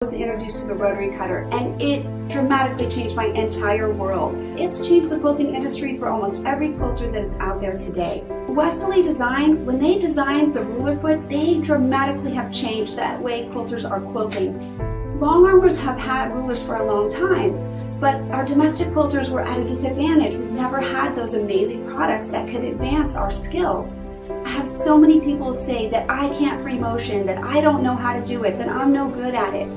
was introduced to the rotary cutter, and it dramatically changed my entire world. It's changed the quilting industry for almost every quilter that is out there today. Westerly Design, when they designed the ruler foot, they dramatically have changed that way quilters are quilting. Long armers have had rulers for a long time, but our domestic quilters were at a disadvantage. We've never had those amazing products that could advance our skills. I have so many people say that I can't free motion, that I don't know how to do it, that I'm no good at it.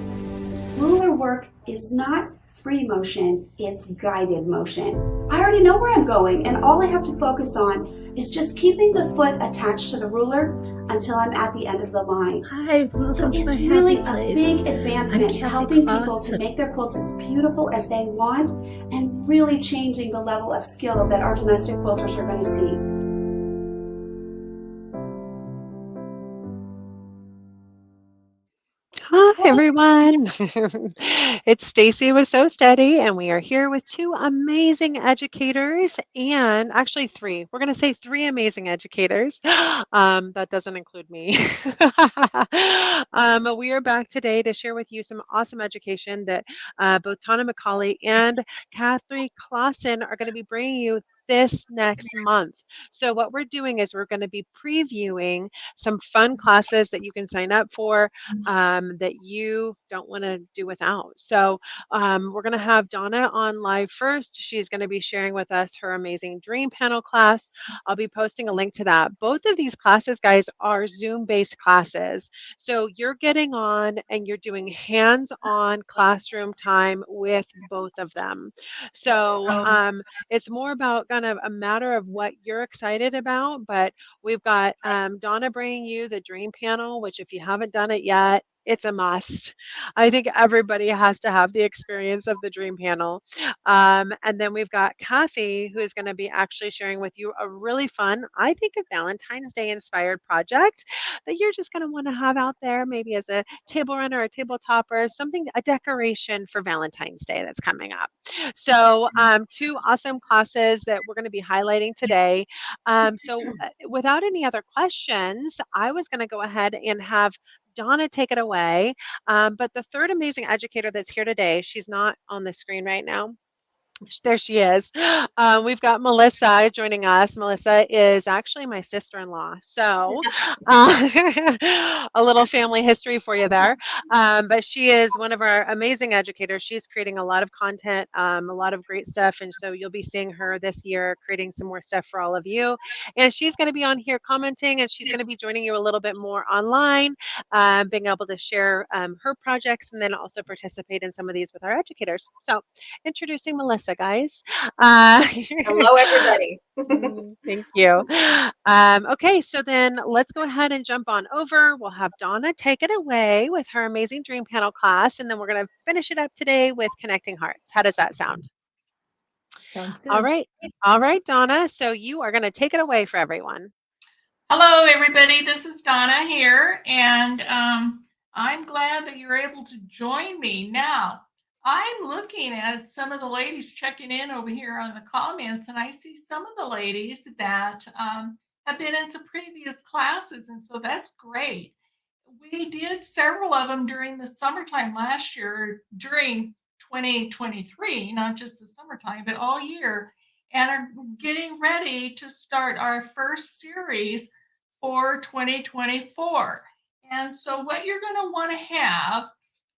Ruler work is not free motion, it's guided motion. I already know where I'm going, and all I have to focus on is just keeping the foot attached to the ruler until I'm at the end of the line. Hi, welcome So to it's my really happy a place. big advancement, I'm Kathy helping people to Clawson. make their quilts as beautiful as they want and really changing the level of skill that our domestic quilters are going to see. Hi, everyone. It's Stacy with So Steady, and we are here with two amazing educators, and actually three. We're going to say three amazing educators. That doesn't include me. We are back today to share with you some awesome education that both Donna Mcaulley and Kathy Clawson are going to be bringing you this next month. So what we're doing is we're going to be previewing some fun classes that you can sign up for that you don't want to do without. So we're going to have Donna on live first. She's going to be sharing with us her amazing dream panel class. I'll be posting a link to that. Both of these classes, guys, are Zoom-based classes. So you're getting on and you're doing hands-on classroom time with both of them. So it's more about kind of a matter of what you're excited about, but we've got Donna bringing you the dream panel, which if you haven't done it yet, it's a must. I think everybody has to have the experience of the dream panel. And then we've got Kathy, who is going to be actually sharing with you a really fun, I think, a Valentine's Day inspired project that you're just going to want to have out there, maybe as a table runner or table topper, something, a decoration for Valentine's Day that's coming up. So two awesome classes that we're going to be highlighting today. Without any other questions, I was going to go ahead and have Donna take it away. But the third amazing educator that's here today, she's not on the screen right now. There she is. We've got Melissa joining us. Melissa is actually my sister-in-law. So a little family history for you there. But she is one of our amazing educators. She's creating a lot of content, a lot of great stuff. And so you'll be seeing her this year creating some more stuff for all of you. And she's going to be on here commenting, and she's going to be joining you a little bit more online, being able to share her projects and then also participate in some of these with our educators. So introducing Melissa, guys. Hello, everybody. Thank you. Okay, so then let's go ahead and jump on over. We'll have Donna take it away with her amazing dream panel class, and then we're going to finish it up today with connecting hearts. How does that sound? Sounds good. All right, Donna. So you are going to take it away for everyone. Hello, everybody. This is Donna here, and I'm glad that you're able to join me. Now, I'm looking at some of the ladies checking in over here on the comments, and I see some of the ladies that have been in some previous classes, and so that's great. We did several of them during the summertime last year, during 2023, not just the summertime, but all year, and are getting ready to start our first series for 2024. And so what you're going to want to have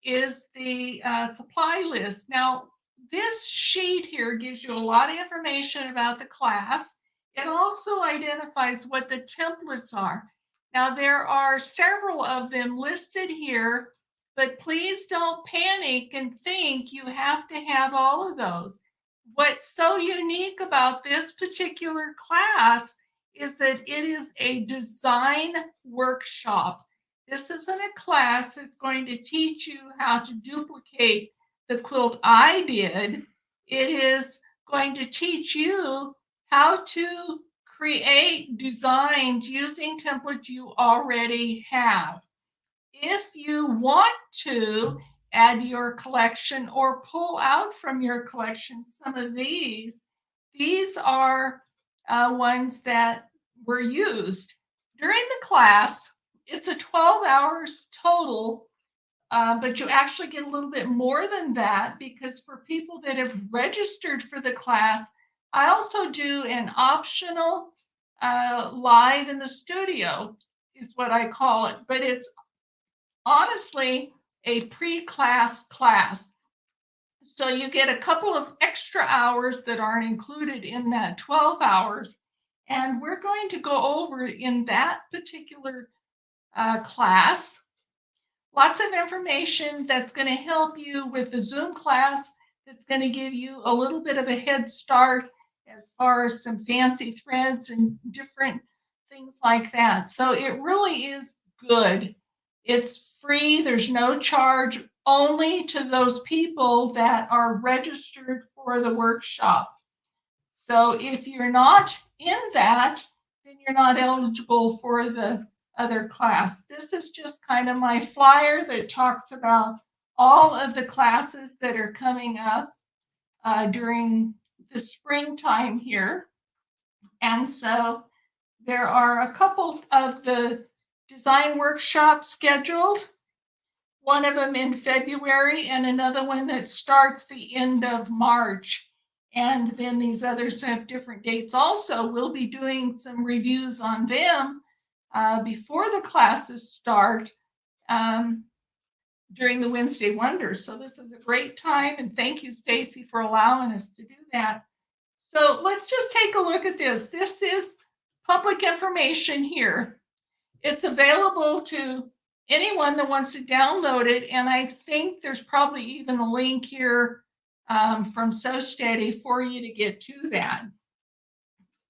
is the supply list. Now, this sheet here gives you a lot of information about the class. It also identifies what the templates are. Now, there are several of them listed here, but please don't panic and think you have to have all of those. What's so unique about this particular class is that it is a design workshop. This isn't a class that's going to teach you how to duplicate the quilt I did. It is going to teach you how to create designs using templates you already have. If you want to add your collection or pull out from your collection some of these are ones that were used during the class. It's a 12 hours total but you actually get a little bit more than that, because for people that have registered for the class, I also do an optional live in the studio, is what I call it. But it's honestly a pre-class class. So you get a couple of extra hours that aren't included in that 12 hours. And we're going to go over in that particular class lots of information that's going to help you with the Zoom class, that's going to give you a little bit of a head start as far as some fancy threads and different things like that. So it really is good. It's free. There's no charge, only to those people that are registered for the workshop. So if you're not in that, then you're not eligible for the other class. This is just kind of my flyer that talks about all of the classes that are coming up during the springtime here. And so there are a couple of the design workshops scheduled, one of them in February and another one that starts the end of March. And then these others have different dates also. We'll be doing some reviews on them before the classes start during the Wednesday Wonders. So this is a great time, and thank you, Stacy, for allowing us to do that. So let's just take a look at this. This is public information here. It's available to anyone that wants to download it, and I think there's probably even a link here from SoSteady for you to get to that.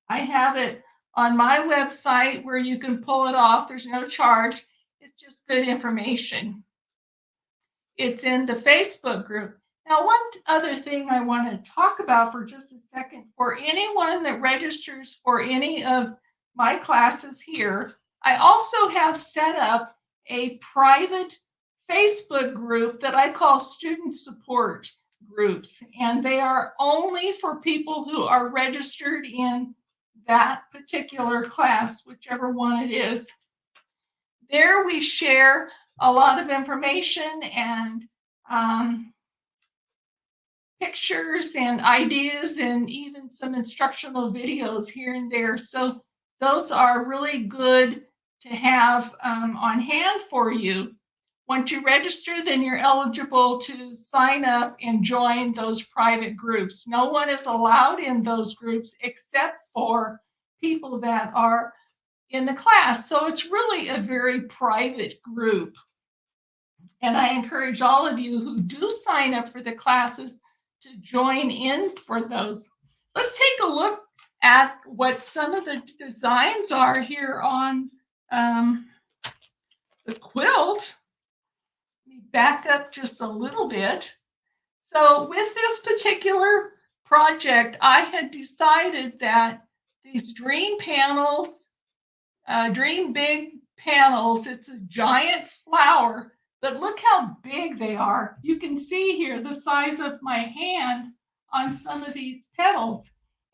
I have it on my website where you can pull it off. There's no charge. It's just good information. It's in the Facebook group. Now, one other thing I want to talk about for just a second, for anyone that registers for any of my classes here, I also have set up a private Facebook group that I call student support groups, and they are only for people who are registered in that particular class, whichever one it is. There we share a lot of information and pictures and ideas and even some instructional videos here and there. So those are really good to have on hand for you. Once you register, then you're eligible to sign up and join those private groups. No one is allowed in those groups except for people that are in the class. So it's really a very private group. And I encourage all of you who do sign up for the classes to join in for those. Let's take a look at what some of the designs are here on the quilt. Let me back up just a little bit. So with this particular project, I had decided that these Dream panels, Dream Big panels, it's a giant flower, but look how big they are. You can see here the size of my hand on some of these petals.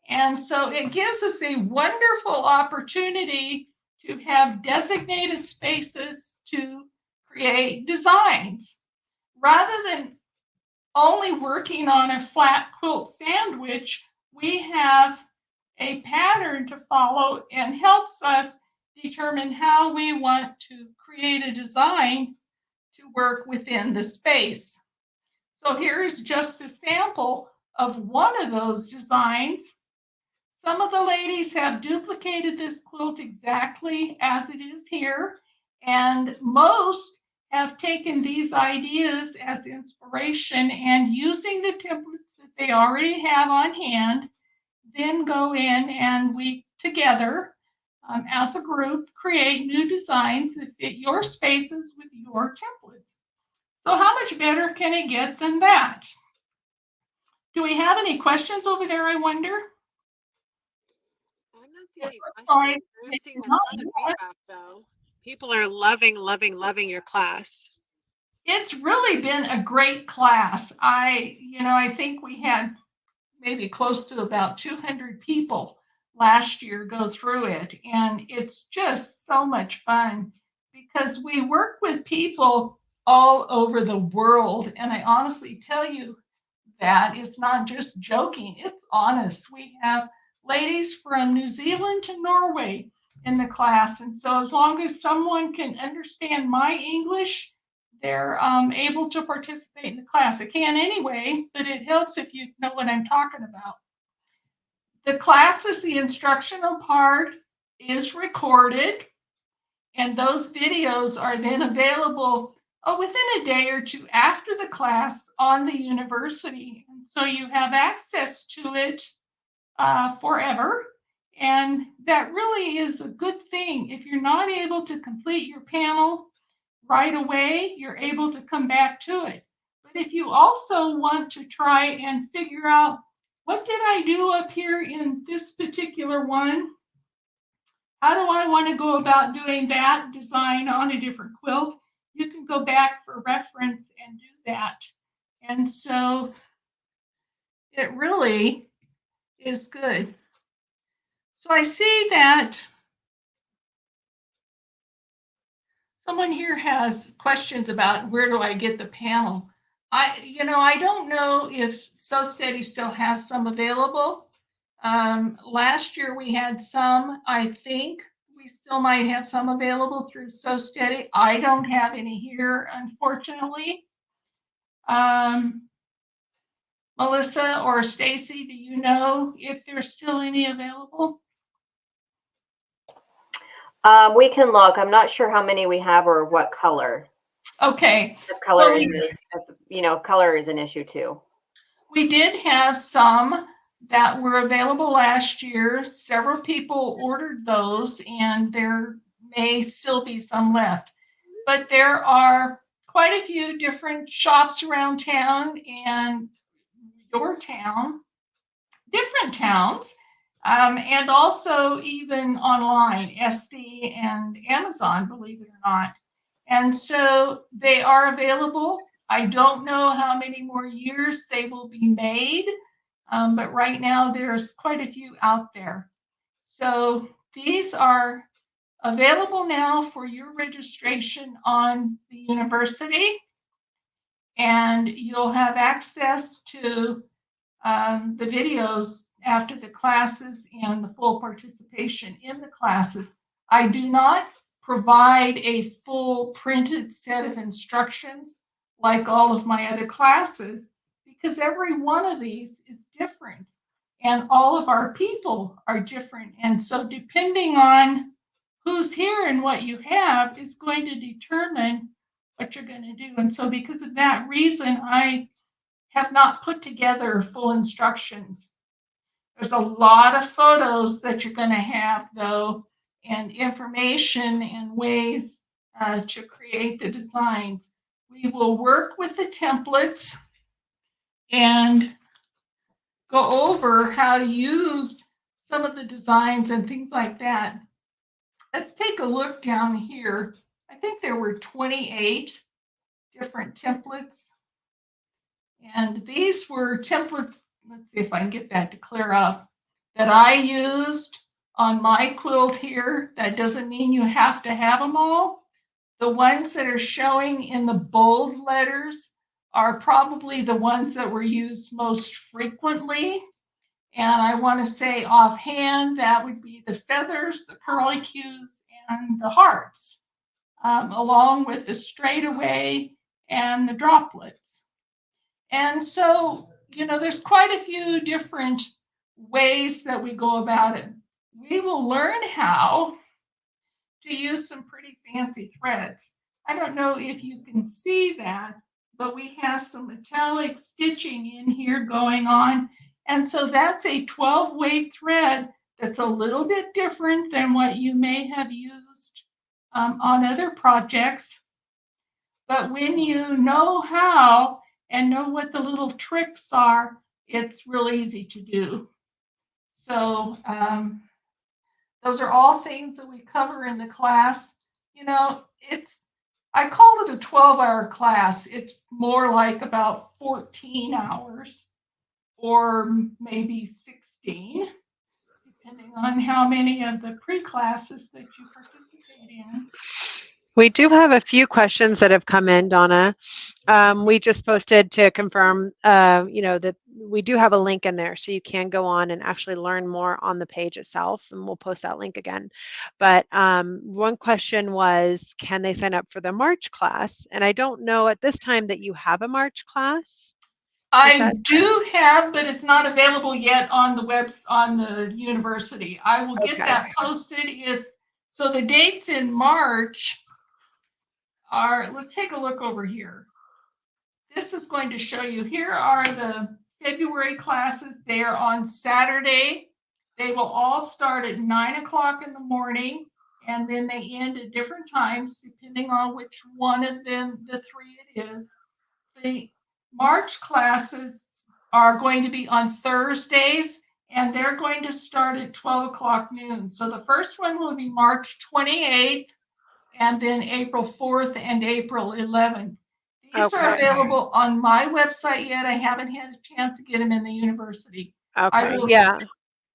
And so it gives us a wonderful opportunity to have designated spaces to create designs. Rather than only working on a flat quilt sandwich, we have a pattern to follow and helps us determine how we want to create a design to work within the space. So here is just a sample of one of those designs. Some of the ladies have duplicated this quilt exactly as it is here, and most have taken these ideas as inspiration and using the templates that they already have on hand, then go in and we together as a group create new designs that fit your spaces with your templates. So how much better can it get than that? Do we have any questions over there, I wonder? I'm not seeing any questions. I'm seeing a ton of feedback, though. People are loving, loving, loving your class. It's really been a great class. I think we had maybe close to about 200 people last year go through it. And it's just so much fun because we work with people all over the world. And I honestly tell you that it's not just joking, it's honest. We have ladies from New Zealand to Norway in the class. And so as long as someone can understand my English, they're able to participate in the class. They can anyway, but it helps if you know what I'm talking about. The classes, the instructional part is recorded, and those videos are then available within a day or two after the class on the university. And so you have access to it forever. And that really is a good thing. If you're not able to complete your panel right away, you're able to come back to it. But if you also want to try and figure out, what did I do up here in this particular one? How do I want to go about doing that design on a different quilt? You can go back for reference and do that. And so it really is good. So I see that someone here has questions about where do I get the panel. I don't know if So Steady still has some available. Last year we had some. I think we still might have some available through So Steady. I don't have any here, unfortunately. Melissa or Stacy, do you know if there's still any available? We can look. I'm not sure how many we have or what color. Okay. If color, So if color is an issue too. we did have some that were available last year. Several people ordered those, and there may still be some left. But there are quite a few different shops around town and your town, different towns, and also even online, SD and Amazon, believe it or not. And so they are available. I don't know how many more years they will be made, but right now there's quite a few out there. So these are available now for your registration on the university, and you'll have access to the videos after the classes and the full participation in the classes. I do not provide a full printed set of instructions like all of my other classes, because every one of these is different and all of our people are different. And so depending on who's here and what you have is going to determine what you're going to do. And so because of that reason, I have not put together full instructions. There's a lot of photos that you're going to have, though, and information and ways to create the designs. We will work with the templates and go over how to use some of the designs and things like that. Let's take a look down here. I think there were 28 different templates. And these were templates, let's see if I can get that to clear up, that I used on my quilt here. That doesn't mean you have to have them all. The ones that are showing in the bold letters are probably the ones that were used most frequently. And I want to say offhand, that would be the feathers, the curlicues, and the hearts, along with the straightaway and the droplets. And so, there's quite a few different ways that we go about it. We will learn how to use some pretty fancy threads. I don't know if you can see that, but we have some metallic stitching in here going on. And so that's a 12-weight thread that's a little bit different than what you may have used on other projects. But when you know how and know what the little tricks are, it's real easy to do. So those are all things that we cover in the class. I call it a 12-hour class. It's more like about 14 hours or maybe 16, depending on how many of the pre-classes that you participate in. We do have a few questions that have come in, Donna. We just posted to confirm, that we do have a link in there, so you can go on and actually learn more on the page itself, and we'll post that link again. But one question was, can they sign up for the March class? And I don't know at this time that you have a March class. I do have, but it's not available yet on the on the university. I will get that posted so the dates in March are, let's take a look over here. This is going to show you, here are the February classes. They are on Saturday. They will all start at 9 o'clock in the morning, and then they end at different times, depending on which one of them, the three it is. The March classes are going to be on Thursdays, and they're going to start at 12 o'clock noon. So the first one will be March 28th, and then April 4th and April 11th. These are available on my website yet. I haven't had a chance to get them in the university. I will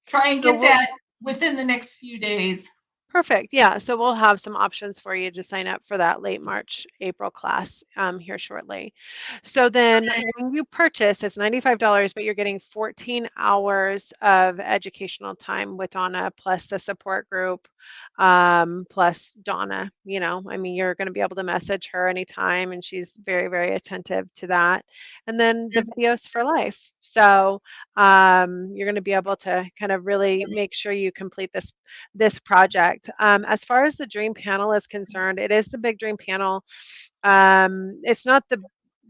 try and get that within the next few days. Perfect. Yeah. So we'll have some options for you to sign up for that late March, April class here shortly. So then when you purchase, it's $95, but you're getting 14 hours of educational time with Donna, plus the support group, plus Donna. You're going to be able to message her anytime, and she's very, very attentive to that. And then the videos for life. So you're going to be able to kind of really make sure you complete this project. As far as the dream panel is concerned, it is the big dream panel. It's not the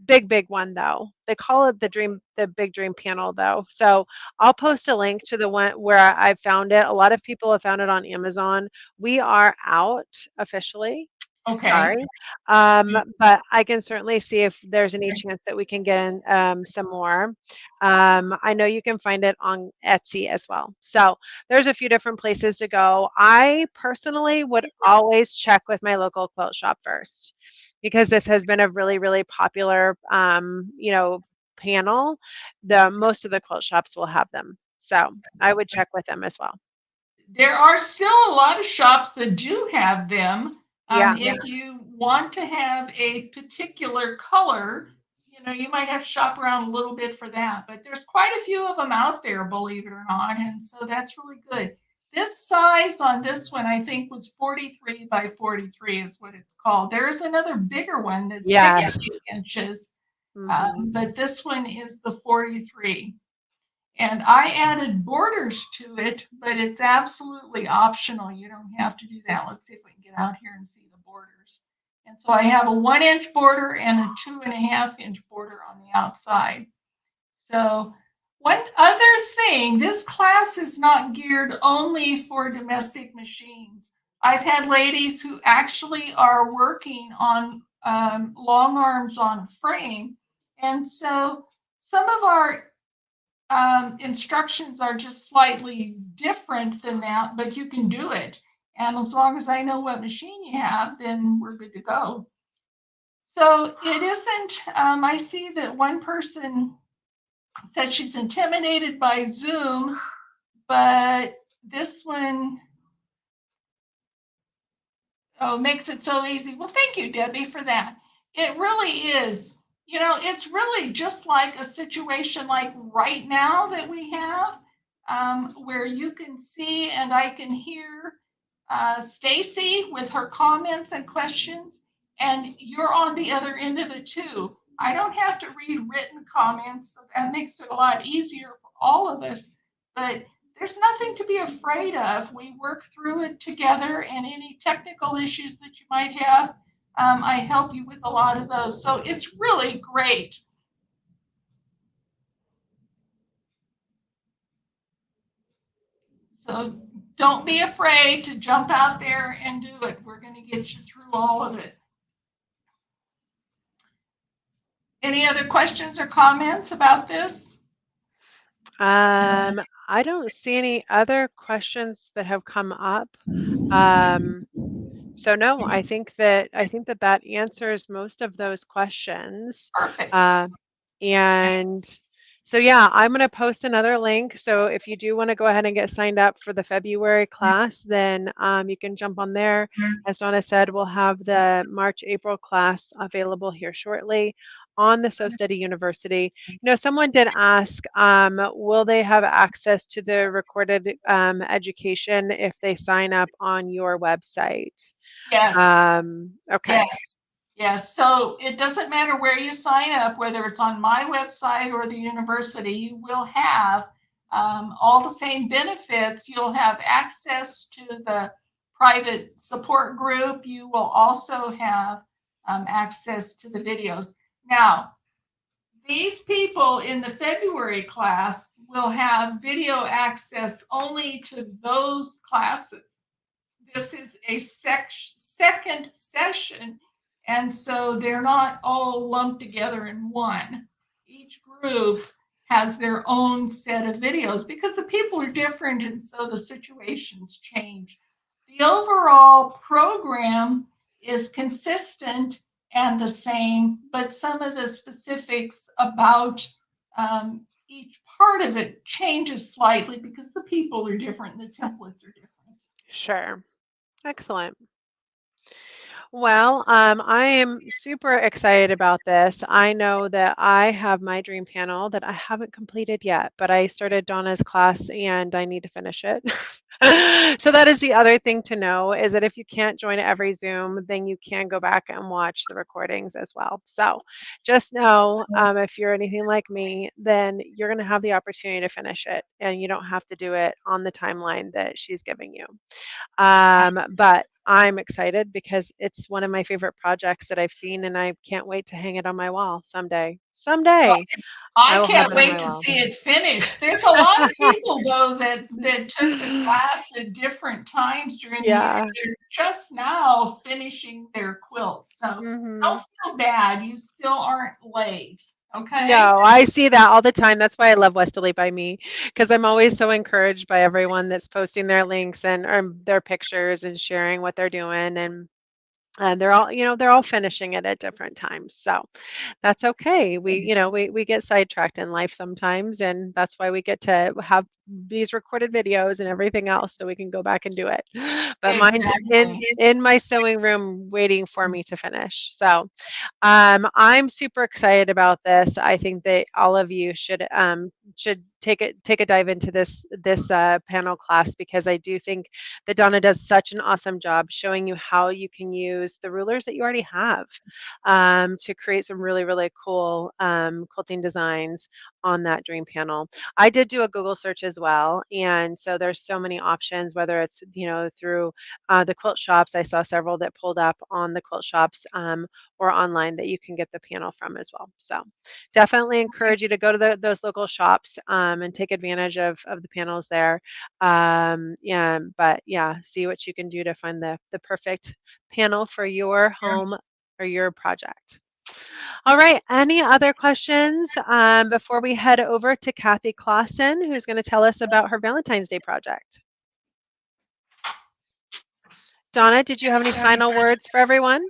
big one though. They call it the big dream panel though. So I'll post a link to the one where I found it. A lot of people have found it on Amazon. We are out officially. Okay. Sorry. But I can certainly see if there's any chance that we can get in some more. I know you can find it on Etsy as well. So there's a few different places to go. I personally would always check with my local quilt shop first, because this has been a really, really popular, panel. Most of the quilt shops will have them. So I would check with them as well. There are still a lot of shops that do have them. If you want to have a particular color, you might have to shop around a little bit for that. But there's quite a few of them out there, believe it or not. And so that's really good. This size on this one, I think, was 43 by 43 is what it's called. There's another bigger one that's 60 inches. But this one is the 43. And I added borders to it, but it's absolutely optional. You don't have to do that. Let's see if we can get out here and see the borders. And so I have a 1-inch border and a 2.5-inch border on the outside. So one other thing, this class is not geared only for domestic machines. I've had ladies who actually are working on long arms on a frame. And so some of our instructions are just slightly different than that, but you can do it. And as long as I know what machine you have, then we're good to go. So it isn't, I see that one person said she's intimidated by Zoom, but this one, makes it so easy. Well, thank you, Debbie, for that. It really is. It's really just like a situation like right now that we have, where you can see and I can hear Stacy with her comments and questions, and you're on the other end of it too. I don't have to read written comments, so that makes it a lot easier for all of us, but there's nothing to be afraid of. We work through it together, and any technical issues that you might have, I help you with a lot of those. So it's really great. So don't be afraid to jump out there and do it. We're going to get you through all of it. Any other questions or comments about this? I don't see any other questions that have come up. So no, I think that answers most of those questions. Perfect. And So yeah, I'm going to post another link. So if you do want to go ahead and get signed up for the February class, then you can jump on there. As Donna said, we'll have the March, April class available here shortly on the So Study University. You know, someone did ask, will they have access to the recorded education if they sign up on your website? Yes. Okay. Yes. Yes. So it doesn't matter where you sign up, whether it's on my website or the university, you will have all the same benefits. You'll have access to the private support group. You will also have access to the videos. Now, these people in the February class will have video access only to those classes. This is a second session, and so they're not all lumped together in one. Each group has their own set of videos because the people are different, and so the situations change. The overall program is consistent and the same, but some of the specifics about each part of it changes slightly because the people are different and the templates are different. Sure. Excellent. Well, I am super excited about this. I know that I have my dream panel that I haven't completed yet, but I started Donna's class and I need to finish it. So that is the other thing to know is that if you can't join every Zoom, then you can go back and watch the recordings as well. So just know if you're anything like me, then you're going to have the opportunity to finish it and you don't have to do it on the timeline that she's giving you. But I'm excited because it's one of my favorite projects that I've seen, and I can't wait to hang it on my wall someday. Someday, I I will have can't it on my wait to wall. see it finished. There's a lot of people though that took the class at different times during the year. Yeah. They're just now finishing their quilts. So Mhm. don't feel bad. You still aren't late. Okay. No, I see that all the time. That's why I love Westerly by Me, because I'm always so encouraged by everyone that's posting their links and or their pictures and sharing what they're doing. And they're all, they're all finishing it at different times. So that's okay. We get sidetracked in life sometimes, and that's why we get to have these recorded videos and everything else so we can go back and do it. But mine's Exactly. in my sewing room waiting for me to finish. So I'm super excited about this. I think that all of you should take a dive into this panel class because I do think that Donna does such an awesome job showing you how you can use the rulers that you already have to create some really, really cool quilting designs on that dream panel. I did do a Google search as well, and so there's so many options, whether it's through the quilt shops. I saw several that pulled up on the quilt shops or online that you can get the panel from as well. So definitely encourage you to go to those local shops and take advantage of the panels there. But yeah, see what you can do to find the perfect panel for your home or your project. All right, any other questions before we head over to Kathy Clawson, who's going to tell us about her Valentine's Day project? Donna, did you have any final words for everyone?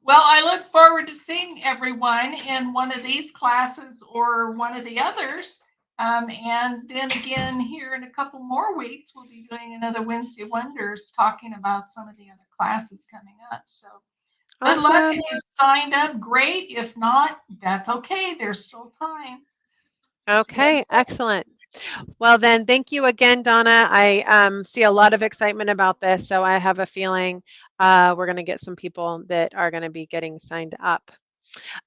Well, I look forward to seeing everyone in one of these classes or one of the others. And then again, here in a couple more weeks, we'll be doing another Wednesday Wonders talking about some of the other classes coming up. So good luck. Awesome. If you signed up, great. If not, that's okay. There's still time. Okay, excellent. Well, then, thank you again, Donna. I see a lot of excitement about this, so I have a feeling we're going to get some people that are going to be getting signed up.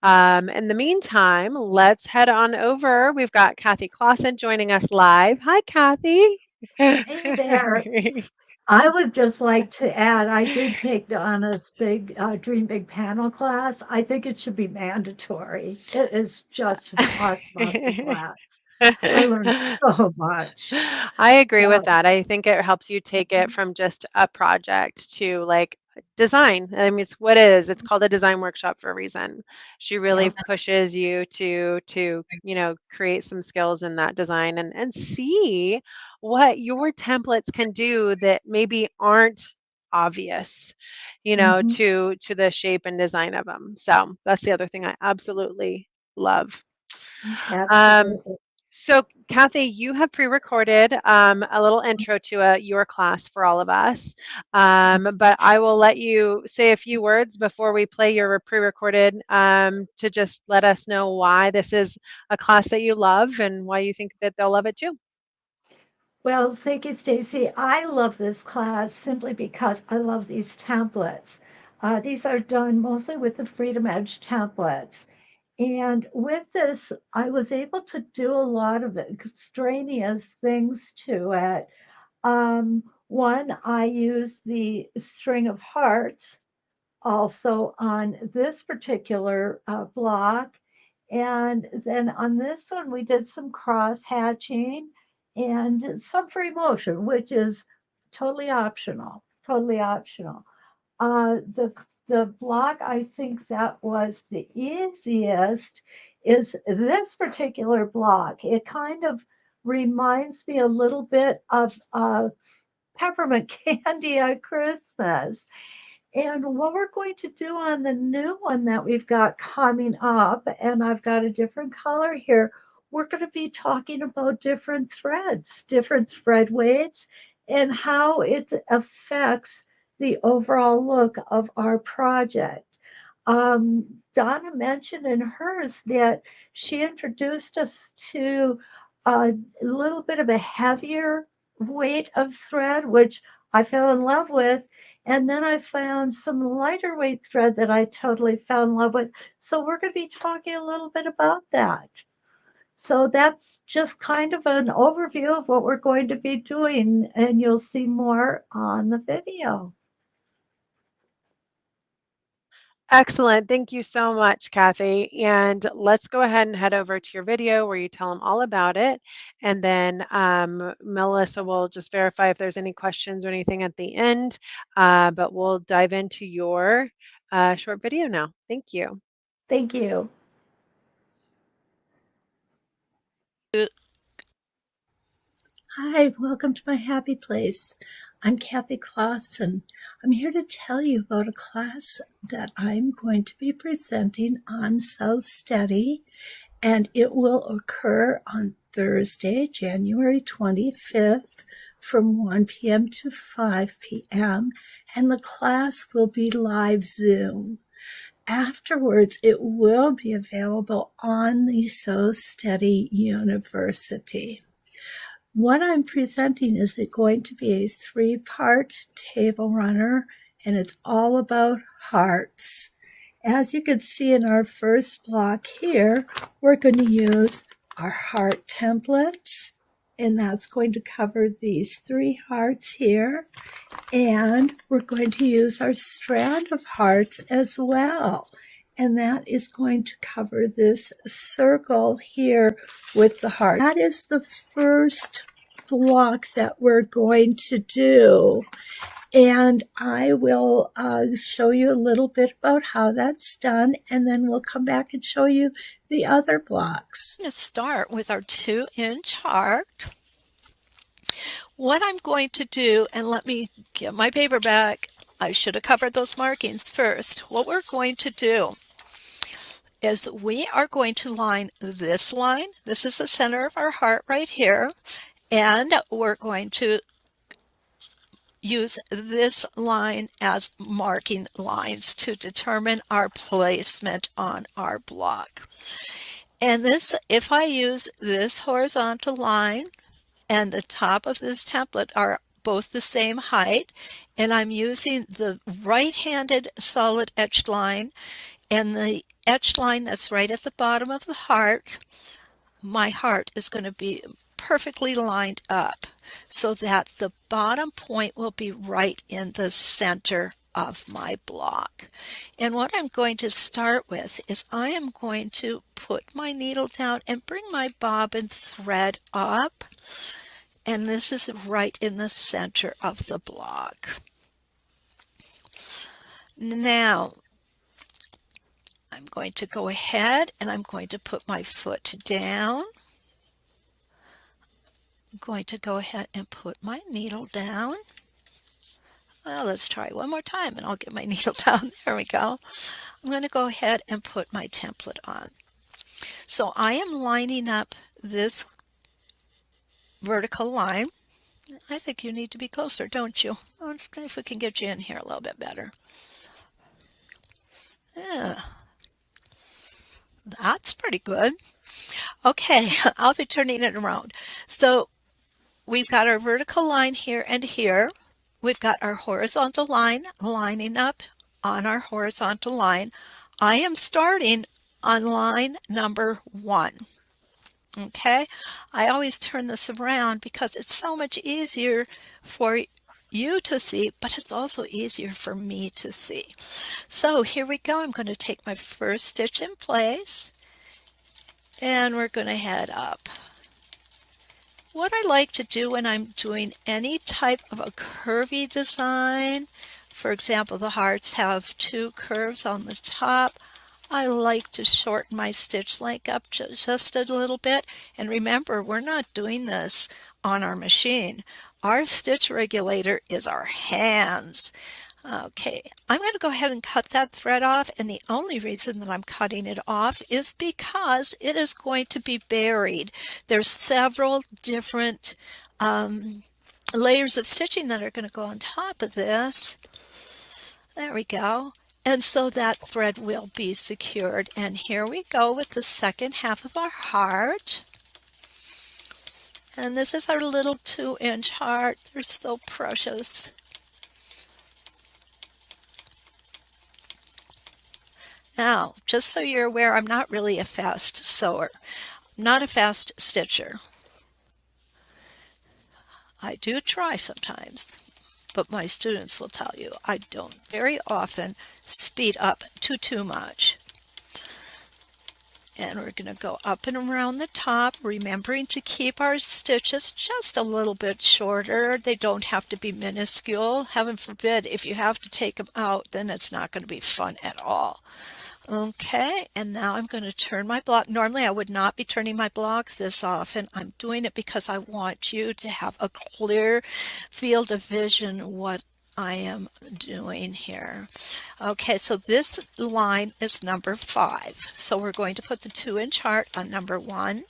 In the meantime, let's head on over. We've got Kathy Clawson joining us live. Hi, Kathy. Hey there. I would just like to add, I did take Donna's big Dream Big panel class. I think it should be mandatory. It is just an awesome class. I learned so much. I agree with So, that. I think it helps you take it from just a project to like design. I mean, it's what it is. It's called a design workshop for a reason. She really yeah. pushes you to create some skills in that design and see what your templates can do that maybe aren't obvious, Mhm. to the shape and design of them. So that's the other thing I absolutely love. Um, Absolutely. So, Kathy, you have pre-recorded a little intro to your class for all of us, but I will let you say a few words before we play your pre-recorded to just let us know why this is a class that you love and why you think that they'll love it too. Well, thank you, Stacy. I love this class simply because I love these templates. These are done mostly with the Freedom Edge templates. And with this, I was able to do a lot of extraneous things to it. One, I used the string of hearts also on this particular block. And then on this one, we did some cross hatching and some free motion, which is totally optional, totally optional. The block I think that was the easiest is this particular block. It kind of reminds me a little bit of peppermint candy at Christmas. And what we're going to do on the new one that we've got coming up, and I've got a different color here, we're going to be talking about different threads, different thread weights, and how it affects the overall look of our project. Donna mentioned in hers that she introduced us to a little bit of a heavier weight of thread, which I fell in love with. And then I found some lighter weight thread that I totally fell in love with. So we're going to be talking a little bit about that. So that's just kind of an overview of what we're going to be doing, and you'll see more on the video. Excellent. Thank you so much, Kathy. And let's go ahead and head over to your video where you tell them all about it. And then Melissa will just verify if there's any questions or anything at the end. But we'll dive into your short video now. Thank you. Thank you. Hi, welcome to my happy place. I'm Kathy Clawson. I'm here to tell you about a class that I'm going to be presenting on Sew Steady, and it will occur on Thursday, January 25th from 1 p.m. to 5 p.m., and the class will be live Zoom. Afterwards, it will be available on the Sew Steady University. What I'm presenting is going to be a 3-part table runner, and it's all about hearts. As you can see in our first block here, we're going to use our heart templates, and that's going to cover these 3 hearts here. And we're going to use our strand of hearts as well. And that is going to cover this circle here with the heart. That is the first block that we're going to do. And I will show you a little bit about how that's done, and then we'll come back and show you the other blocks. I'm going to start with our 2-inch heart. What I'm going to do, and let me get my paper back. I should have covered those markings first. What we're going to do is we are going to line this line. This is the center of our heart right here. And we're going to use this line as marking lines to determine our placement on our block. And this, if I use this horizontal line and the top of this template are both the same height, and I'm using the right-handed solid etched line and the etched line that's right at the bottom of the heart, my heart is going to be perfectly lined up so that the bottom point will be right in the center of my block. And what I'm going to start with is I am going to put my needle down and bring my bobbin thread up, and this is right in the center of the block. Now I'm going to go ahead and I'm going to put my foot down. I'm going to go ahead and put my needle down. Well, let's try one more time and I'll get my needle down. There we go. I'm going to go ahead and put my template on. So I am lining up this vertical line. I think you need to be closer, don't you? Let's see if we can get you in here a little bit better. Yeah, that's pretty good. Okay, I'll be turning it around. So we've got our vertical line here and here. We've got our horizontal line lining up on our horizontal line. I am starting on line number 1. Okay, I always turn this around because it's so much easier for you to see, but it's also easier for me to see. So here we go. I'm going to take my first stitch in place and we're going to head up. What I like to do when I'm doing any type of a curvy design, for example, the hearts have 2 curves on the top, I like to shorten my stitch length up just a little bit. And remember, we're not doing this on our machine. Our stitch regulator is our hands. Okay, I'm going to go ahead and cut that thread off, and the only reason that I'm cutting it off is because it is going to be buried. There's several different layers of stitching that are going to go on top of this. There we go. And so that thread will be secured. And here we go with the second half of our heart. And this is our little 2-inch heart. They're so precious. Now, just so you're aware, I'm not really a fast sewer. I'm not a fast stitcher. I do try sometimes, but my students will tell you I don't very often speed up too much. And we're going to go up and around the top, remembering to keep our stitches just a little bit shorter. They don't have to be minuscule. Heaven forbid, if you have to take them out, then it's not going to be fun at all. Okay, and now I'm going to turn my block. Normally I would not be turning my block this often. I'm doing it because I want you to have a clear field of vision what I am doing here. Okay, so this line is number 5. So we're going to put the 2-inch heart on number 1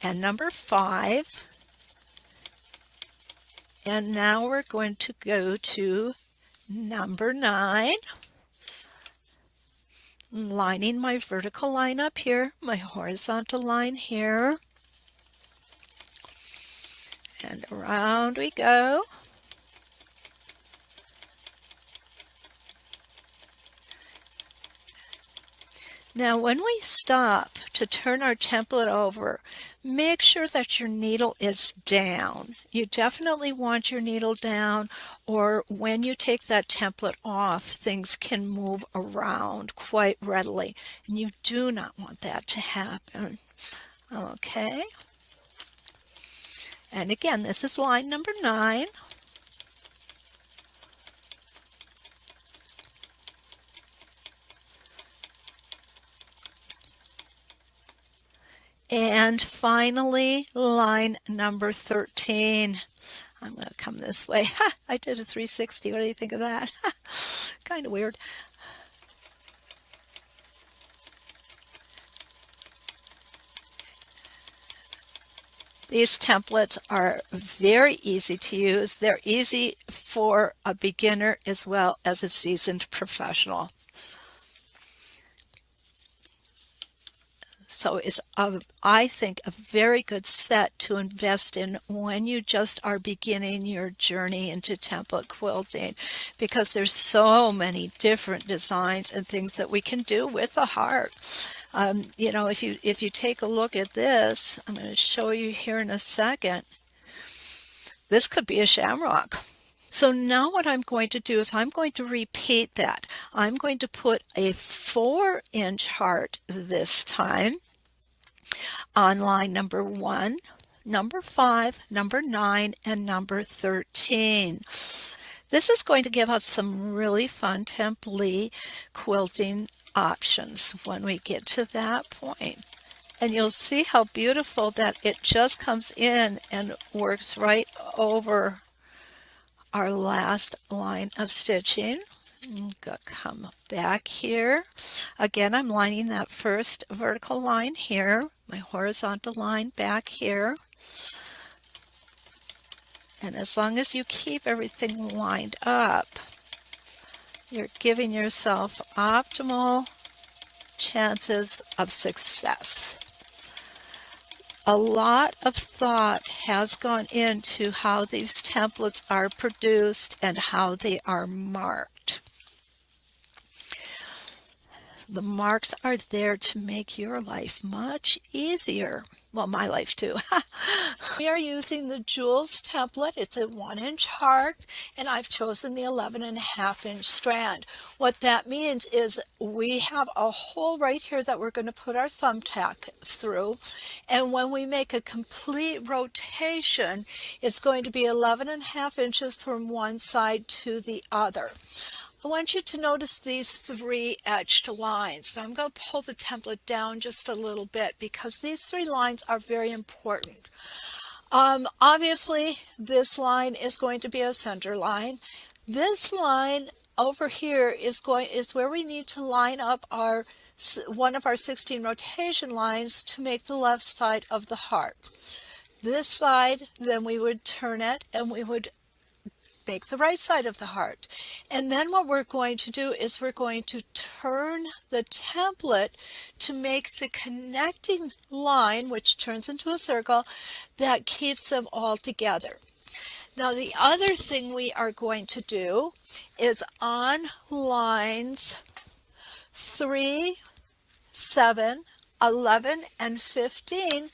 and number 5. And now we're going to go to number 9. Lining my vertical line up here, my horizontal line here, and around we go. Now when we stop to turn our template over, make sure that your needle is down. You definitely want your needle down, or when you take that template off, things can move around quite readily, and you do not want that to happen. Okay. And again, this is line number 9. And finally, line number 13. I'm going to come this way. I did a 360. What do you think of that? Kind of weird. These templates are very easy to use. They're easy for a beginner as well as a seasoned professional. So it's, I think, a very good set to invest in when you just are beginning your journey into template quilting, because there's so many different designs and things that we can do with a heart. You know, if you take a look at this, I'm going to show you here in a second. This could be a shamrock. So now what I'm going to do is I'm going to repeat that. I'm going to put a 4-inch heart this time on line number 1, number 5, number 9, and number 13. This is going to give us some really fun template quilting options when we get to that point. And you'll see how beautiful that it just comes in and works right over our last line of stitching. Come back here. Again, I'm lining that first vertical line here, my horizontal line back here. And as long as you keep everything lined up, you're giving yourself optimal chances of success. A lot of thought has gone into how these templates are produced and how they are marked. The marks are there to make your life much easier. Well, my life too. We are using the Jules template. It's a 1-inch heart, and I've chosen the 11.5-inch strand. What that means is we have a hole right here that we're going to put our thumbtack through, and when we make a complete rotation, it's going to be 11.5 inches from one side to the other. I want you to notice these 3 etched lines. And I'm going to pull the template down just a little bit because these 3 lines are very important. Obviously, this line is going to be a center line. This line over here is where we need to line up one of our 16 rotation lines to make the left side of the heart. This side, then we would turn it and we would make the right side of the heart. And then what we're going to do is we're going to turn the template to make the connecting line, which turns into a circle, that keeps them all together. Now the other thing we are going to do is on lines 3, 7, 11, and 15,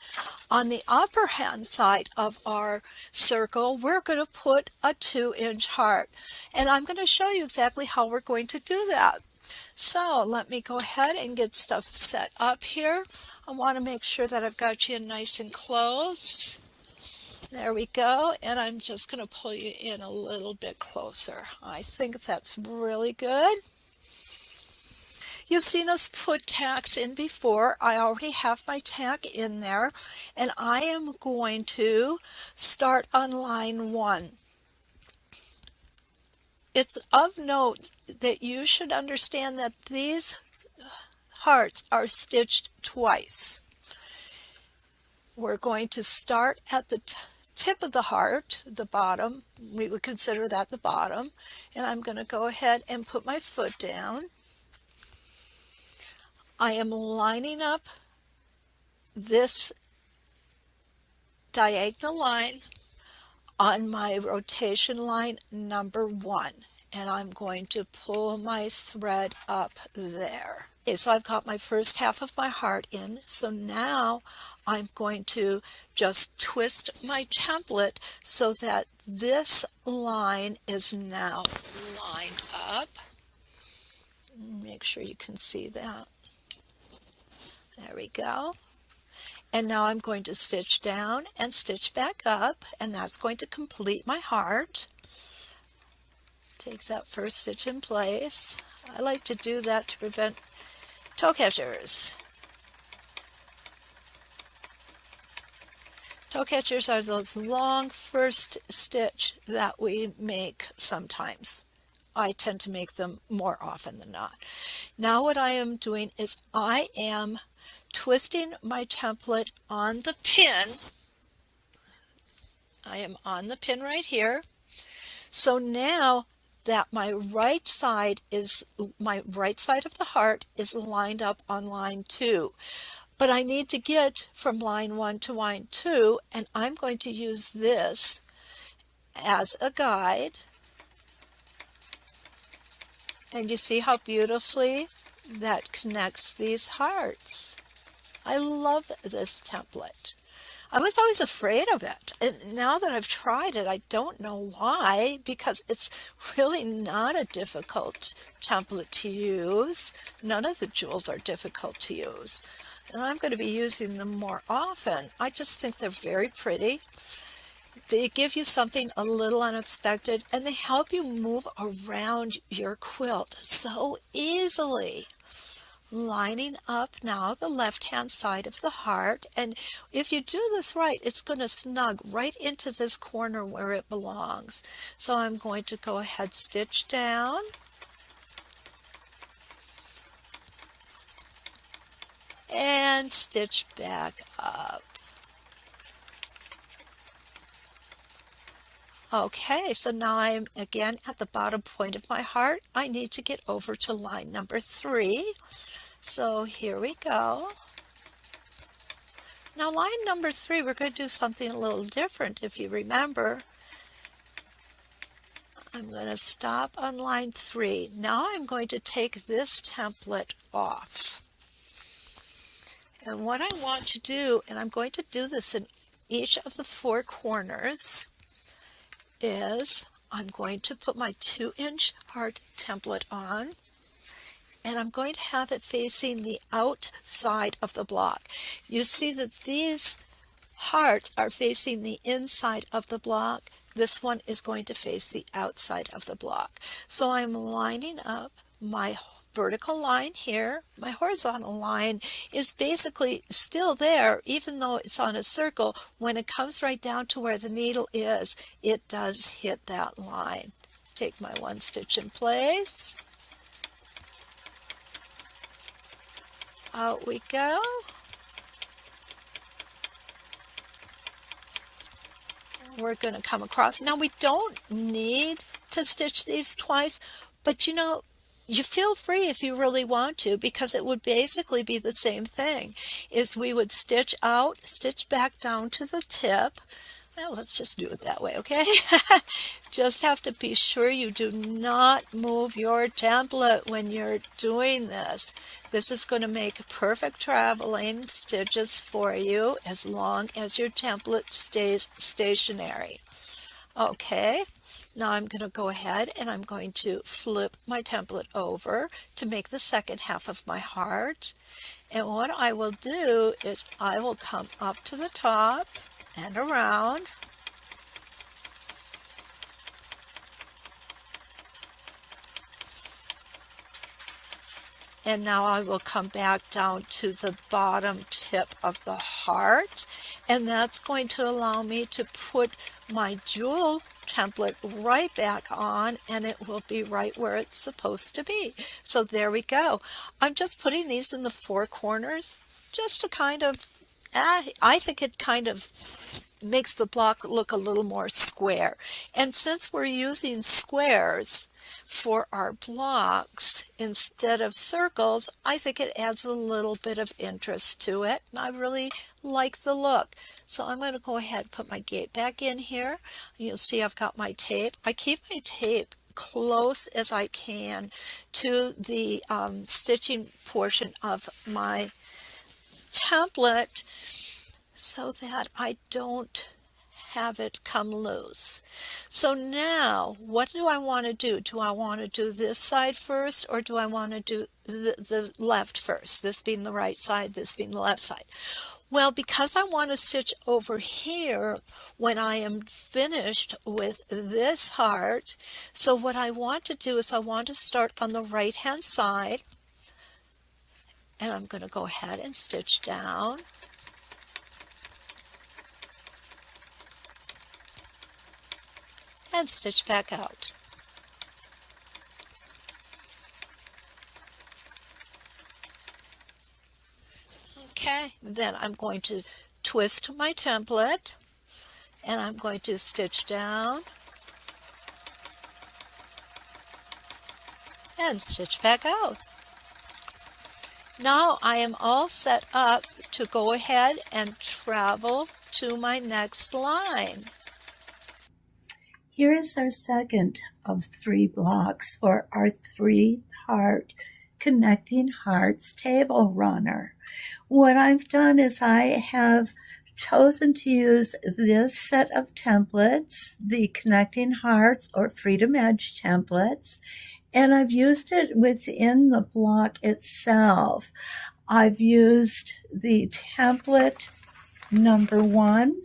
on the upper hand side of our circle, we're going to put a 2-inch heart. And I'm going to show you exactly how we're going to do that. So let me go ahead and get stuff set up here. I want to make sure that I've got you nice and close. There we go. And I'm just going to pull you in a little bit closer. I think that's really good. You've seen us put tacks in before. I already have my tack in there, and I am going to start on line 1. It's of note that you should understand that these hearts are stitched twice. We're going to start at the tip of the heart, the bottom. We would consider that the bottom, and I'm going to go ahead and put my foot down. I am lining up this diagonal line on my rotation line number 1, and I'm going to pull my thread up there. Okay, so I've got my first half of my heart in, so now I'm going to just twist my template so that this line is now lined up. Make sure you can see that. There we go. And now I'm going to stitch down and stitch back up, and that's going to complete my heart. Take that first stitch in place. I like to do that to prevent toe catchers. Toe catchers are those long first stitch that we make sometimes. I tend to make them more often than not. Now what I am doing is I am twisting my template on the pin. I am on the pin right here. So now that my right side of the heart is lined up on line 2. But I need to get from line 1 to line 2, and I'm going to use this as a guide. And you see how beautifully that connects these hearts. I love this template. I was always afraid of it, and now that I've tried it, I don't know why, because it's really not a difficult template to use. None of the jewels are difficult to use, and I'm going to be using them more often. I just think they're very pretty. They give you something a little unexpected, and they help you move around your quilt so easily. Lining up now the left-hand side of the heart, and if you do this right, it's going to snug right into this corner where it belongs. So I'm going to go ahead, stitch down, and stitch back up. Okay, so now I'm again at the bottom point of my heart. I need to get over to line number 3. So here we go. Now line number 3, we're going to do something a little different. If you remember, I'm going to stop on line 3. Now I'm going to take this template off. And what I want to do, and I'm going to do this in each of the 4 corners, is I'm going to put my 2-inch heart template on, and I'm going to have it facing the outside of the block. You see that these hearts are facing the inside of the block. This one is going to face the outside of the block. So I'm lining up my vertical line here. My horizontal line is basically still there, even though it's on a circle. When it comes right down to where the needle is, it does hit that line. Take my 1 stitch in place. Out we go. We're going to come across. Now we don't need to stitch these twice, but you know, you feel free if you really want to, because it would basically be the same thing. Is we would stitch out, stitch back down to the tip. Well, let's just do it that way, okay? Just have to be sure you do not move your template when you're doing this. This is going to make perfect traveling stitches for you as long as your template stays stationary. Okay, now I'm going to go ahead and I'm going to flip my template over to make the second half of my heart. And what I will do is I will come up to the top and around. And now I will come back down to the bottom tip of the heart, and that's going to allow me to put my jewel template right back on, and it will be right where it's supposed to be. So there we go. I'm just putting these in the 4 corners just to kind of, I think it kind of makes the block look a little more square. And since we're using squares for our blocks instead of circles, I think it adds a little bit of interest to it, and I really like the look. So I'm going to go ahead and put my gate back in here. You'll see I've got my tape. I keep my tape close as I can to the stitching portion of my template so that I don't have it come loose. So now, what do I want to do? Do I want to do this side first, or do I want to do the left first? This being the right side, this being the left side. Well, because I want to stitch over here when I am finished with this heart, so what I want to do is I want to start on the right hand side, and I'm going to go ahead and stitch down. And stitch back out. Okay, then I'm going to twist my template, and I'm going to stitch down and stitch back out. Now I am all set up to go ahead and travel to my next line. Here is our second of 3 blocks for our 3-part Connecting Hearts table runner. What I've done is I have chosen to use this set of templates, the Connecting Hearts or Freedom Edge templates, and I've used it within the block itself. I've used the template number 1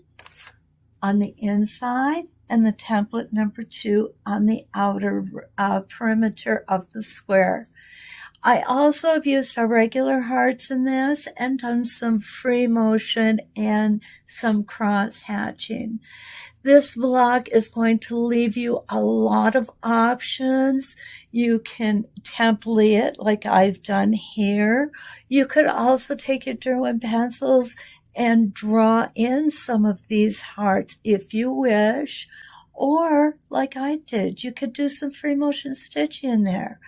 on the inside and the template number 2 on the outer perimeter of the square. I also have used our regular hearts in this and done some free motion and some cross hatching. This block is going to leave you a lot of options. You can template it like I've done here. You could also take your Derwent pencils and draw in some of these hearts if you wish, Or, like I did, you could do some free motion stitching in there.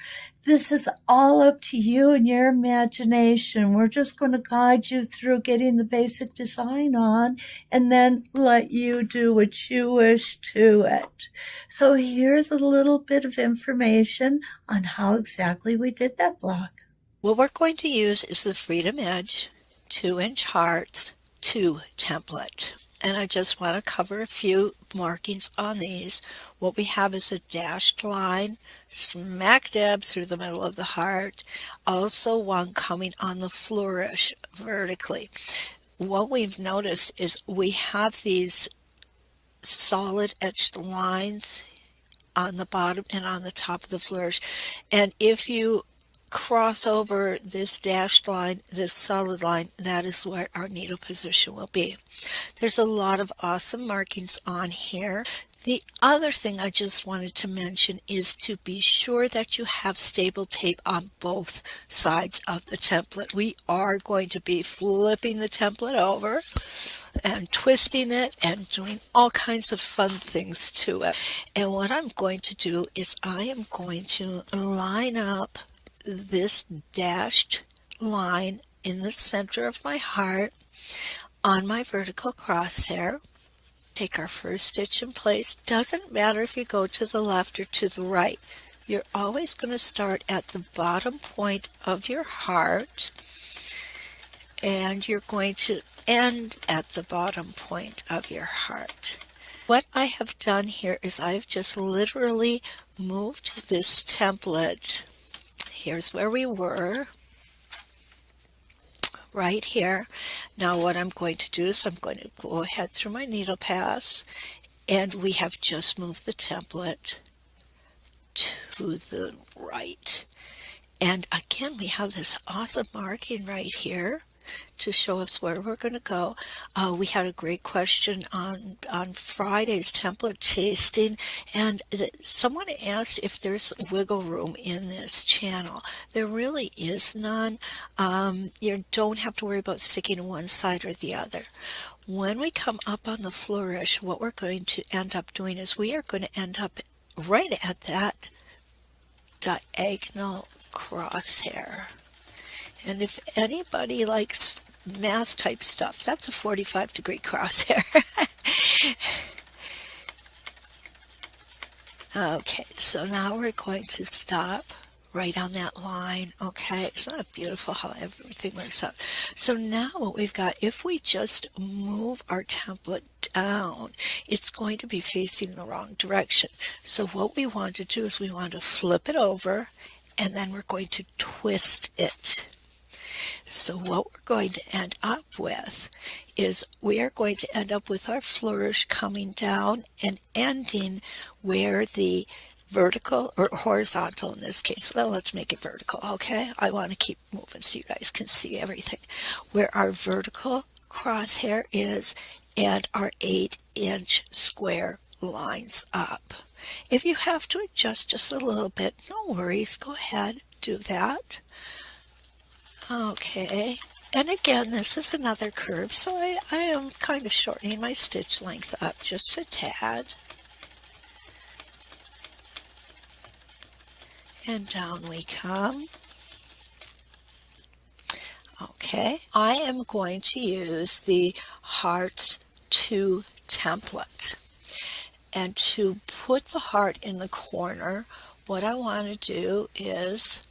This is all up to you and your imagination. We're just going to guide you through getting the basic design on and then let you do what you wish to it. So here's a little bit of information on how exactly we did that block. What we're going to use is the Freedom Edge 2-inch Hearts 2 template. And I just want to cover a few markings on these. What we have is a dashed line smack dab through the middle of the heart. Also one coming on the flourish vertically. What we've noticed is we have these solid etched lines on the bottom and on the top of the flourish. And if you cross over this dashed line, this solid line, that is where our needle position will be. There's a lot of awesome markings on here. The other thing I just wanted to mention is to be sure that you have stable tape on both sides of the template. We are going to be flipping the template over and twisting it and doing all kinds of fun things to it. And what I'm going to do is I am going to line up this dashed line in the center of my heart on my vertical crosshair. Take our first stitch in place. Doesn't matter if you go to the left or to the right. You're always going to start at the bottom point of your heart and you're going to end at the bottom point of your heart. What I have done here is I've just literally moved this template. Here's where we were, right here. Now what I'm going to do is I'm going to go ahead through my needle pass, and we have just moved the template to the right. And again, we have this awesome marking right here to show us where we're going to go. We had a great question on Friday's template tasting, and someone asked if there's wiggle room in this channel. There really is none. You don't have to worry about sticking to one side or the other. When we come up on the flourish, what we're going to end up doing is we are going to end up right at that diagonal crosshair. And if anybody likes math type stuff, that's a 45-degree crosshair. Okay, so now we're going to stop right on that line. Okay, isn't that beautiful how everything works out? So now what we've got, if we just move our template down, it's going to be facing the wrong direction. So what we want to do is we want to flip it over, and then we're going to twist it. So what we're going to end up with is we are going to end up with our flourish coming down and ending where the vertical, or horizontal in this case, well, let's make it vertical, okay? I want to keep moving so you guys can see everything. Where our vertical crosshair is and our 8-inch square lines up. If you have to adjust just a little bit, no worries, go ahead, do that. Okay, and again, this is another curve, so I am kind of shortening my stitch length up just a tad. And down we come. Okay, I am going to use the Hearts 2 template. And to put the heart in the corner, what I want to do is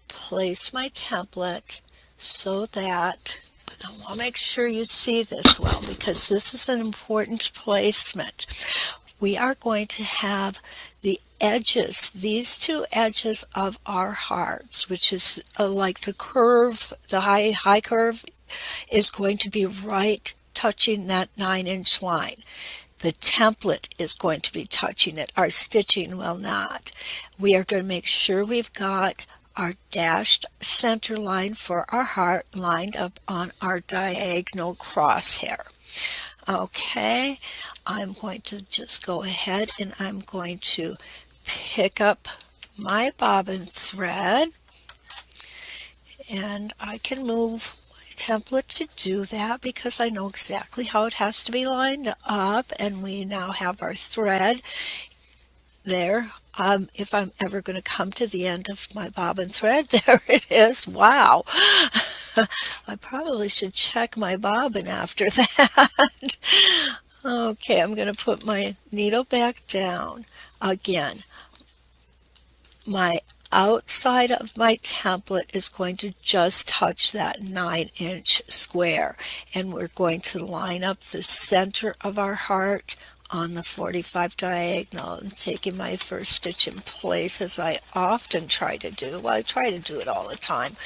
place my template so that, I want to make sure you see this well because this is an important placement. We are going to have the edges, these two edges of our hearts, which is like the curve, the high curve is going to be right touching that 9-inch line. The template is going to be touching it. Our stitching will not. We are going to make sure we've got our dashed center line for our heart lined up on our diagonal crosshair. Okay, I'm going to just go ahead and I'm going to pick up my bobbin thread, and I can move my template to do that because I know exactly how it has to be lined up, and we now have our thread there. If I'm ever going to come to the end of my bobbin thread, there it is. Wow. I probably should check my bobbin after that. Okay, I'm going to put my needle back down. Again, my outside of my template is going to just touch that 9-inch square, and we're going to line up the center of our heart on the 45 diagonal and taking my first stitch in place, as I often try to do. Well, I try to do it all the time,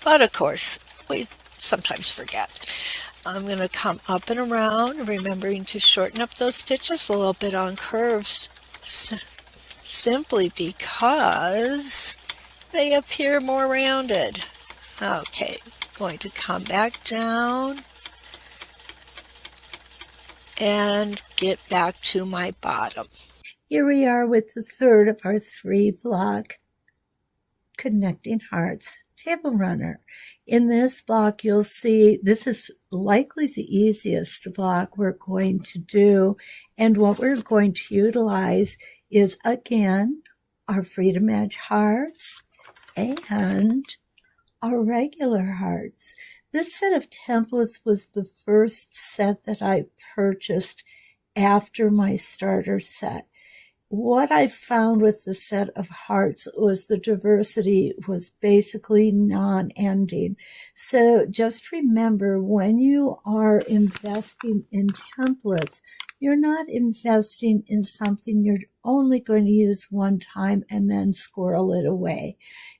but of course we sometimes forget. I'm going to come up and around, remembering to shorten up those stitches a little bit on curves, simply because they appear more rounded. Okay, going to come back down and get back to my bottom. Here we are with the third of our 3-block Connecting Hearts table runner. In this block, you'll see this is likely the easiest block we're going to do. And what we're going to utilize is, again, our Freedom Edge hearts and our regular hearts. This set of templates was the first set that I purchased after my starter set. What I found with the set of hearts was the diversity was basically non-ending. So just remember, when you are investing in templates, you're not investing in something you're only going to use one time and then squirrel it away.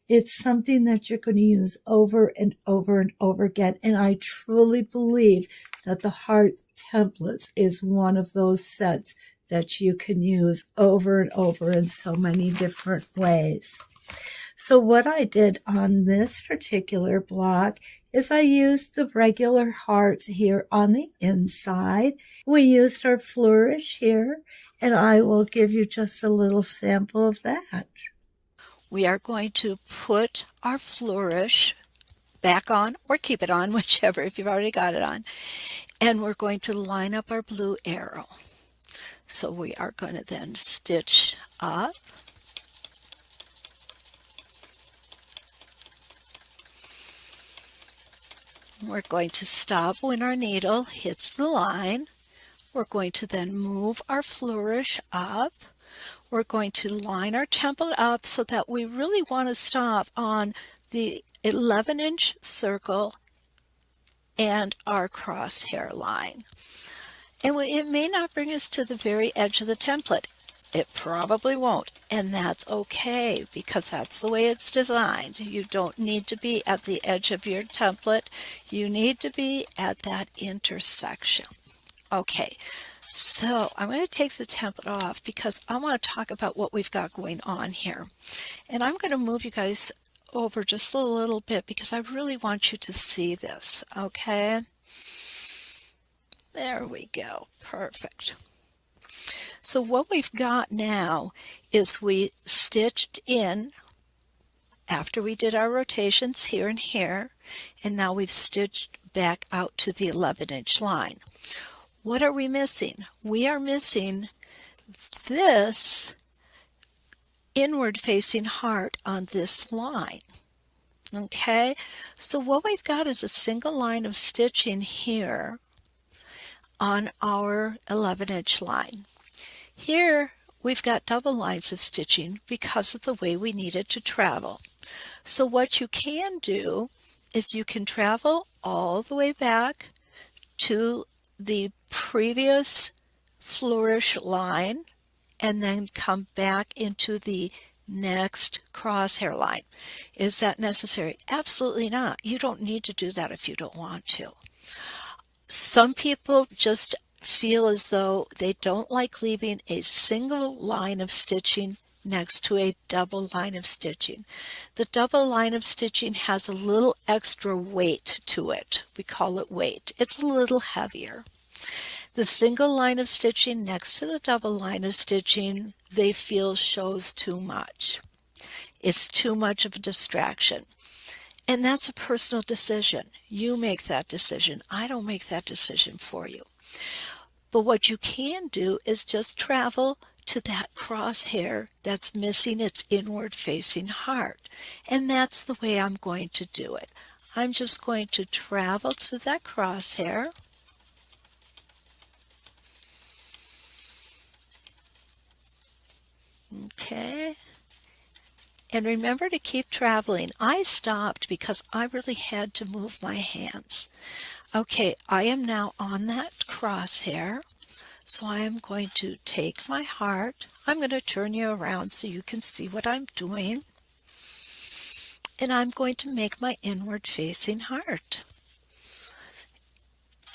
It's something that you're going to use over and over and over again. And I truly believe that the heart templates is one of those sets that you can use over and over in so many different ways. So what I did on this particular block is I used the regular hearts here on the inside. We used our flourish here, and I will give you just a little sample of that. We are going to put our flourish back on, or keep it on, whichever, if you've already got it on. And we're going to line up our blue arrow. So we are going to then stitch up. We're going to stop when our needle hits the line. We're going to then move our flourish up. We're going to line our template up so that we really want to stop on the 11-inch circle and our crosshair line. And it may not bring us to the very edge of the template. It probably won't, and that's okay because that's the way it's designed. You don't need to be at the edge of your template. You need to be at that intersection. Okay, so I'm going to take the template off because I want to talk about what we've got going on here. And I'm going to move you guys over just a little bit because I really want you to see this, okay? There we go. Perfect. So what we've got now is we stitched in after we did our rotations here and here, and now we've stitched back out to the 11-inch line. What are we missing? We are missing this inward facing heart on this line. Okay, so what we've got is a single line of stitching here on our 11-inch line. Here we've got double lines of stitching because of the way we need it to travel. So what you can do is you can travel all the way back to the previous flourish line and then come back into the next crosshair line. Is that necessary? Absolutely not. You don't need to do that if you don't want to. Some people just feel as though they don't like leaving a single line of stitching next to a double line of stitching. The double line of stitching has a little extra weight to it. We call it weight. It's a little heavier. The single line of stitching next to the double line of stitching, they feel shows too much. It's too much of a distraction. And that's a personal decision. You make that decision. I don't make that decision for you. But what you can do is just travel to that crosshair that's missing its inward facing heart. And that's the way I'm going to do it. I'm just going to travel to that crosshair. Okay. And remember to keep traveling. I stopped because I really had to move my hands. Okay, I am now on that crosshair. So I am going to take my heart. I'm going to turn you around so you can see what I'm doing. And I'm going to make my inward facing heart.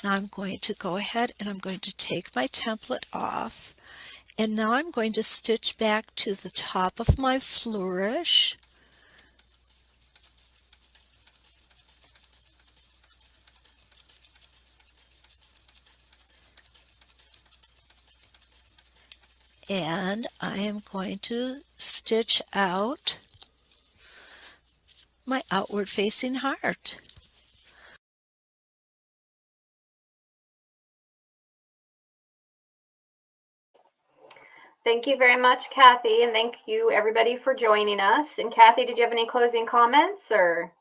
Now I'm going to go ahead and I'm going to take my template off. And now I'm going to stitch back to the top of my flourish. And I am going to stitch out my outward facing heart. Thank you very much, Kathy, and thank you everybody for joining us. And Kathy, did you have any closing comments or?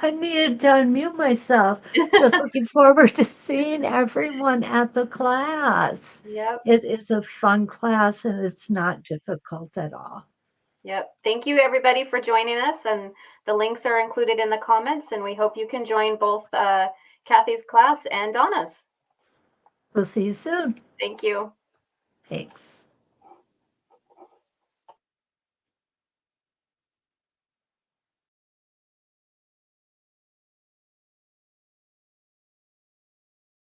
I needed to unmute myself. Just looking forward to seeing everyone at the class. Yep. It is a fun class and it's not difficult at all. Yep. Thank you everybody for joining us, and the links are included in the comments, and we hope you can join both Kathy's class and Donna's. We'll see you soon. Thank you. Thanks.